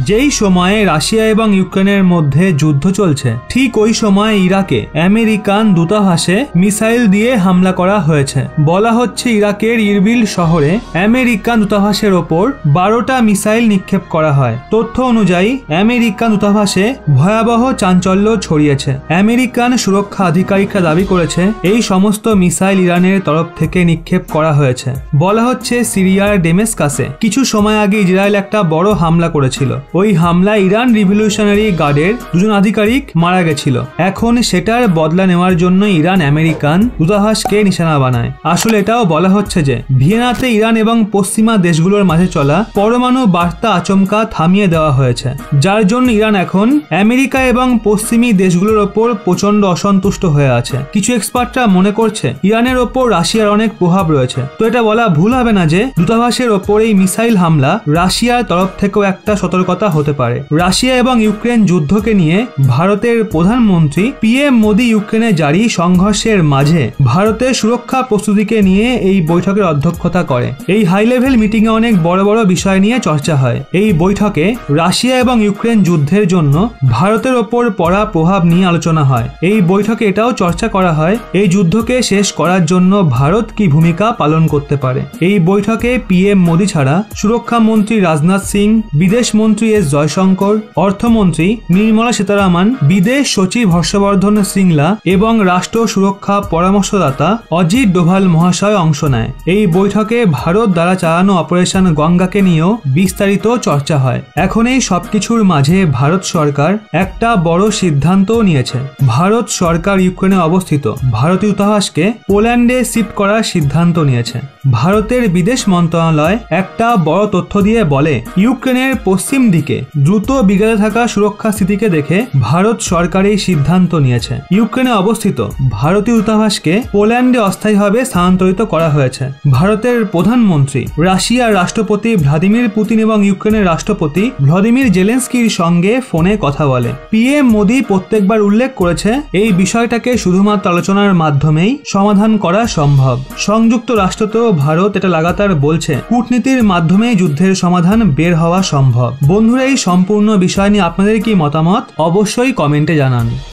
যেই সময়ে রাশিয়া এবং ইউক্রেনের মধ্যে যুদ্ধ চলছে ঠিক ওই সময় ইরাকে আমেরিকান দূতাবাসে মিসাইল দিয়ে হামলা করা হয়েছে। বলা হচ্ছে ইরাকের ইরবিল শহরে আমেরিকান দূতাবাসের ওপর 12টা মিসাইল নিক্ষেপ করা হয়। তথ্য অনুযায়ী আমেরিকান দূতাবাসে ভয়াবহ চাঞ্চল্য ছড়িয়েছে। আমেরিকান সুরক্ষা আধিকারিকরা দাবি করেছে এই সমস্ত মিসাইল ইরানের তরফ থেকে নিক্ষেপ করা হয়েছে। বলা হচ্ছে সিরিয়ার ডেমেস্কাসে কিছু সময় আগে ইসরায়েল একটা বড় হামলা করেছিল। ওই হামলায় ইরান রিভলিউশনারি গার্ডের 2জন আধিকারিক মারা গেছিল। এখন সেটার বদলা নেওয়ার জন্য ইরান আমেরিকান দূতাবাসকে নিশানা বানায়। আসলে এটাও বলা হচ্ছে যে ভিয়েনাতে ইরান এবং পশ্চিমা দেশগুলোর মাঝে চলা পরমাণু বার্তা আচমকা থামিয়ে দেওয়া হয়েছে, যার জন্য ইরান এখন আমেরিকা এবং পশ্চিমী দেশগুলোর ওপর প্রচন্ড অসন্তুষ্ট হয়ে আছে। কিছু এক্সপার্টরা মনে করছে ইরানের ওপর রাশিয়ার অনেক প্রভাব রয়েছে। তো এটা বলা ভুল হবে না যে দূতাবাসের ওপর এই মিসাইল হামলা রাশিয়ার তরফ থেকেও একটা সতর্কতা হতে পারে। রাশিয়া এবং ইউক্রেন যুদ্ধকে নিয়ে ভারতের প্রধানমন্ত্রী PM মোদি ইউক্রেনে জারি সংঘর্ষের মাঝে ভারতের সুরক্ষা প্রস্তুতিকে নিয়ে এই বৈঠকের অধ্যক্ষতা করে। এই হাই লেভেল মিটিং এ অনেক বড় বড় বিষয় নিয়ে চর্চা হয়। এই বৈঠকে রাশিয়া এবং ইউক্রেন যুদ্ধের জন্য ভারতের ওপর পড়া প্রভাব নিয়ে আলোচনা হয়। এই বৈঠকে এটাও চর্চা করা হয় এই যুদ্ধকে শেষ করার জন্য ভারত কি ভূমিকা পালন করতে পারে। এই বৈঠকে PM মোদি ছাড়া সুরক্ষা মন্ত্রী রাজনাথ সিং, বিদেশ মন্ত্রী S জয়শঙ্কর, অর্থমন্ত্রী নির্মলা সীতারামন, বিদেশ সচিব হর্ষবর্ধন শ্রিংলা এবং রাষ্ট্র সুরক্ষা পরামর্শদাতা অজিত ডোভাল মহাশয় অংশ নেয়। এই বৈঠকে ভারত দ্বারা চালানো অপারেশন গঙ্গাকে নিয়েও বিস্তারিত চর্চা হয়। এখন এই সবকিছুর মাঝে ভারত সরকার একটা বড় সিদ্ধান্ত নিয়েছে। ভারত সরকার ইউক্রেনে অবস্থিত ভারতীয় দূতাবাসকে পোল্যান্ডে শিফট করার সিদ্ধান্ত নিয়েছে। ভারতের বিদেশ মন্ত্রণালয় একটা বড় তথ্য দিয়ে বলে ইউক্রেনের পশ্চিম দিকে দ্রুত বিগড়ে থাকা সুরক্ষা স্থিতিকে দেখে ভারত সরকার এই সিদ্ধান্ত নিয়েছে। ইউক্রেনে অবস্থিত ভারতীয় দূতাবাসকে পোল্যান্ডে অস্থায়ীভাবে স্থানান্তরিত করা হয়েছে। ভারতের প্রধানমন্ত্রী রাশিয়ার রাষ্ট্রপতি ভ্লাদিমির পুতিন এবং ইউক্রেনের রাষ্ট্রপতি ভ্লাদিমির জেলেনস্কির সঙ্গে ফোনে কথা বলে। PM মোদি প্রত্যেকবার উল্লেখ করেছে এই বিষয়টাকে শুধুমাত্র আলোচনার মাধ্যমেই সমাধান করা সম্ভব। সংযুক্ত রাষ্ট্রতেও ভারত এটা লাগাতার বলছে কূটনীতির মাধ্যমে যুদ্ধের সমাধান বের হওয়া সম্ভব। বন্ধুরা, এই সম্পূর্ণ বিষয় নিয়ে আপনাদের কি মতামত অবশ্যই কমেন্টে জানান।